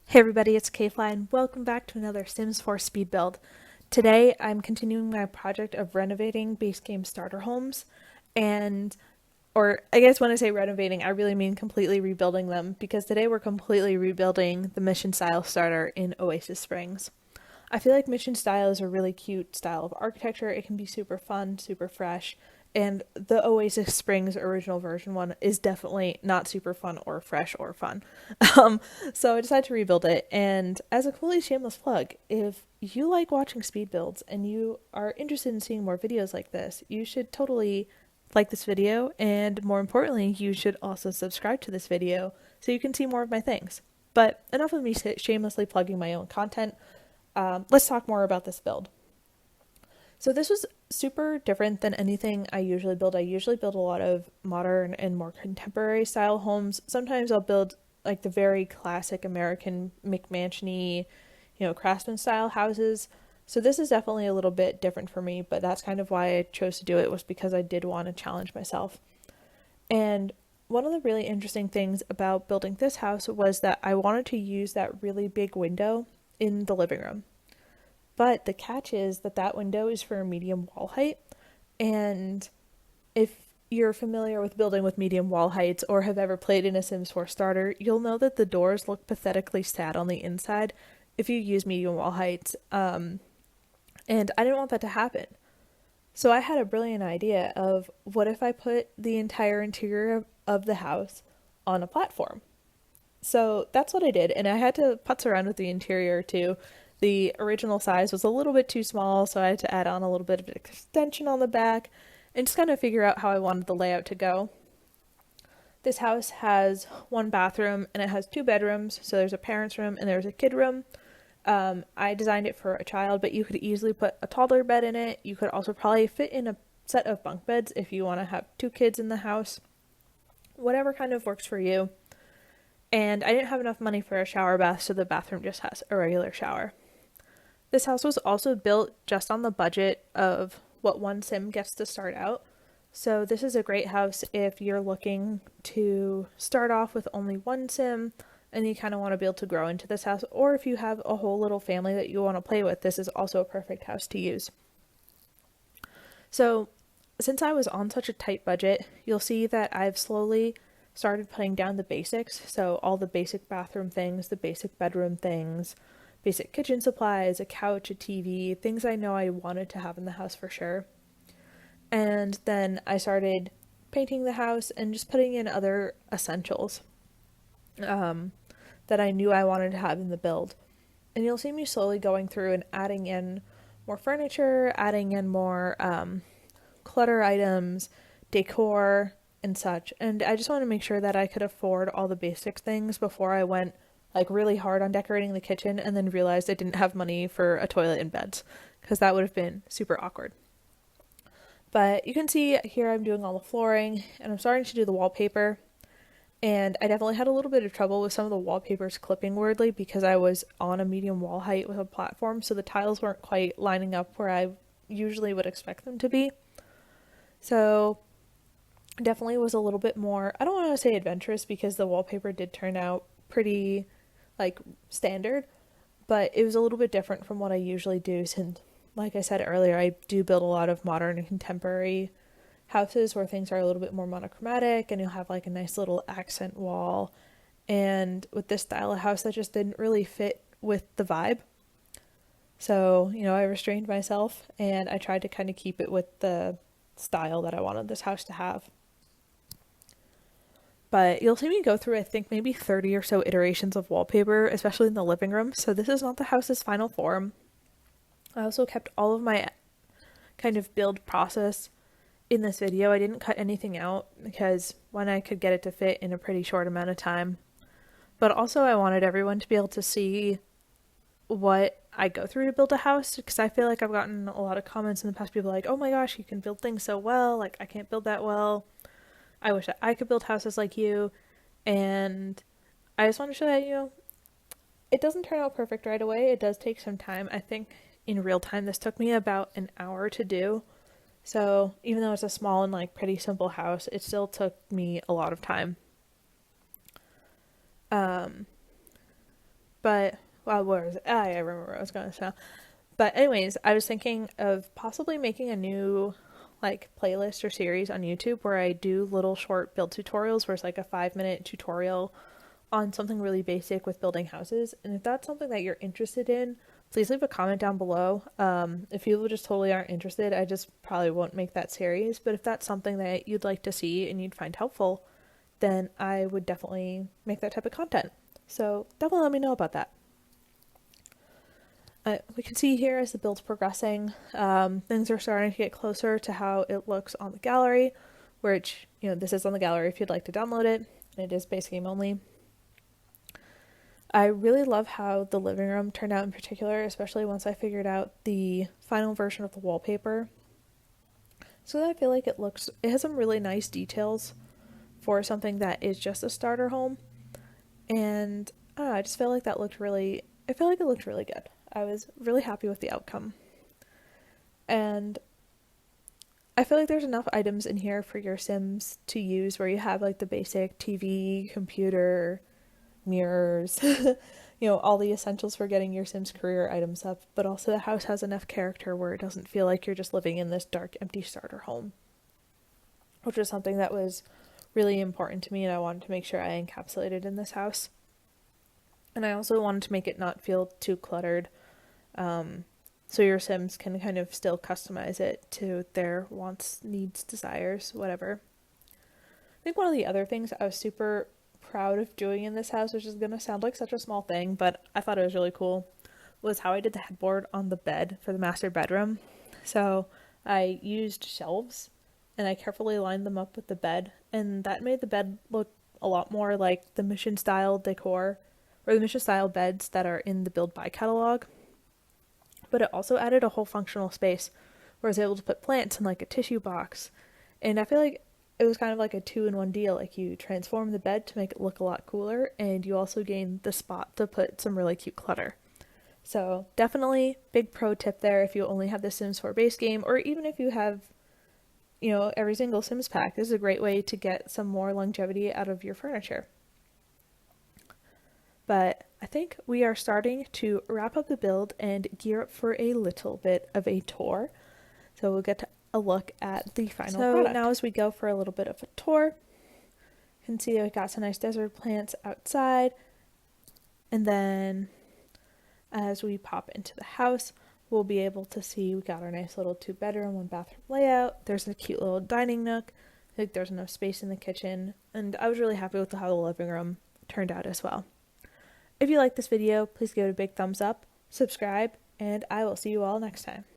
Hey everybody, it's kayflye and welcome back to another Sims 4 speed build. Today I'm continuing my project of renovating base game starter homes or I guess when I say renovating I really mean completely rebuilding them because today we're completely rebuilding the mission style starter in Oasis Springs. I feel like mission style is a really cute style of architecture. It can be super fun, super fresh, and the Oasis Springs original version one is definitely not super fun or fresh or fun. Um, so I decided to rebuild it. And as a fully shameless plug, if you like watching speed builds and you are interested in seeing more videos like this, you should totally like this video. And more importantly, you should also subscribe to this video so you can see more of my things. But enough of me shamelessly plugging my own content. Let's talk more about this build. So this was super different than anything I usually build. I usually build a lot of modern and more contemporary style homes. Sometimes I'll build like the very classic American McMansion-y, craftsman style houses. So this is definitely a little bit different for me, but that's kind of why I chose to do it, was because I did want to challenge myself. And one of the really interesting things about building this house was that I wanted to use that really big window in the living room. But the catch is that that window is for a medium wall height. And if you're familiar with building with medium wall heights or have ever played in a Sims 4 starter, you'll know that the doors look pathetically sad on the inside if you use medium wall heights. And I didn't want that to happen. So I had a brilliant idea of what if I put the entire interior of the house on a platform. So that's what I did, and I had to putz around with the interior too. The original size was a little bit too small, so I had to add on a little bit of extension on the back and just kind of figure out how I wanted the layout to go. This house has one bathroom and it has two bedrooms, so there's a parent's room and there's a kid room. I designed it for a child, but you could easily put a toddler bed in it. You could also probably fit in a set of bunk beds if you want to have two kids in the house. Whatever kind of works for you. And I didn't have enough money for a shower bath, so the bathroom just has a regular shower. This house was also built just on the budget of what one sim gets to start out. So this is a great house if you're looking to start off with only one sim and you kind of want to be able to grow into this house, or if you have a whole little family that you want to play with, this is also a perfect house to use. So since I was on such a tight budget, you'll see that I've slowly started putting down the basics. So all the basic bathroom things, the basic bedroom things, basic kitchen supplies, a couch, a TV, things I know I wanted to have in the house for sure. And then I started painting the house and just putting in other essentials that I knew I wanted to have in the build. And you'll see me slowly going through and adding in more furniture, adding in more clutter items, decor, and such. And I just want to make sure that I could afford all the basic things before I went like really hard on decorating the kitchen and then realized I didn't have money for a toilet and beds, because that would have been super awkward. But you can see here I'm doing all the flooring and I'm starting to do the wallpaper. And I definitely had a little bit of trouble with some of the wallpapers clipping weirdly because I was on a medium wall height with a platform, so the tiles weren't quite lining up where I usually would expect them to be. So definitely was a little bit more, I don't want to say adventurous because the wallpaper did turn out pretty like standard, but it was a little bit different from what I usually do since, like I said earlier, I do build a lot of modern and contemporary houses where things are a little bit more monochromatic and you'll have like a nice little accent wall. And with this style of house, that just didn't really fit with the vibe. So, I restrained myself and I tried to kind of keep it with the style that I wanted this house to have. But you'll see me go through, I think, maybe 30 or so iterations of wallpaper, especially in the living room. So this is not the house's final form. I also kept all of my kind of build process in this video. I didn't cut anything out because one, I could get it to fit in a pretty short amount of time. But also I wanted everyone to be able to see what I go through to build a house, because I feel like I've gotten a lot of comments in the past, people like, oh my gosh, you can build things so well, like I can't build that well. I wish that I could build houses like you. And I just want to show that, it doesn't turn out perfect right away. It does take some time. I think in real time this took me about an hour to do. So even though it's a small and like pretty simple house, it still took me a lot of time. But, well, where was it? Ah, I remember where I was going to say. But anyways, I was thinking of possibly making a new like playlist or series on YouTube where I do little short build tutorials where it's like a 5-minute tutorial on something really basic with building houses. And if that's something that you're interested in, please leave a comment down below. If people just totally aren't interested, I just probably won't make that series. But if that's something that you'd like to see and you'd find helpful, then I would definitely make that type of content. So definitely let me know about that. We can see here as the build's progressing, things are starting to get closer to how it looks on the gallery, which, this is on the gallery if you'd like to download it. It is base game only. I really love how the living room turned out in particular, especially once I figured out the final version of the wallpaper. So that I feel like it has some really nice details for something that is just a starter home. And I don't know, I just feel like it looked really good. I was really happy with the outcome. And I feel like there's enough items in here for your Sims to use where you have like the basic TV, computer, mirrors, all the essentials for getting your Sims career items up, but also the house has enough character where it doesn't feel like you're just living in this dark, empty starter home, which was something that was really important to me and I wanted to make sure I encapsulated in this house. And I also wanted to make it not feel too cluttered, so your Sims can kind of still customize it to their wants, needs, desires, whatever. I think one of the other things I was super proud of doing in this house, which is going to sound like such a small thing, but I thought it was really cool, was how I did the headboard on the bed for the master bedroom. So I used shelves and I carefully lined them up with the bed, and that made the bed look a lot more like the mission style decor or the mission style beds that are in the Build Buy catalog. But it also added a whole functional space where I was able to put plants in like a tissue box. And I feel like it was kind of like a 2-in-1 deal. Like you transform the bed to make it look a lot cooler, and you also gain the spot to put some really cute clutter. So definitely big pro tip there if you only have the Sims 4 base game, or even if you have, every single Sims pack. This is a great way to get some more longevity out of your furniture. But I think we are starting to wrap up the build and gear up for a little bit of a tour. So we'll get a look at the final product. Now as we go for a little bit of a tour, you can see that we got some nice desert plants outside. And then as we pop into the house, we'll be able to see we got our nice little 2-bedroom, 1-bathroom layout. There's a cute little dining nook. I think there's enough space in the kitchen. And I was really happy with how the living room turned out as well. If you like this video, please give it a big thumbs up, subscribe, and I will see you all next time.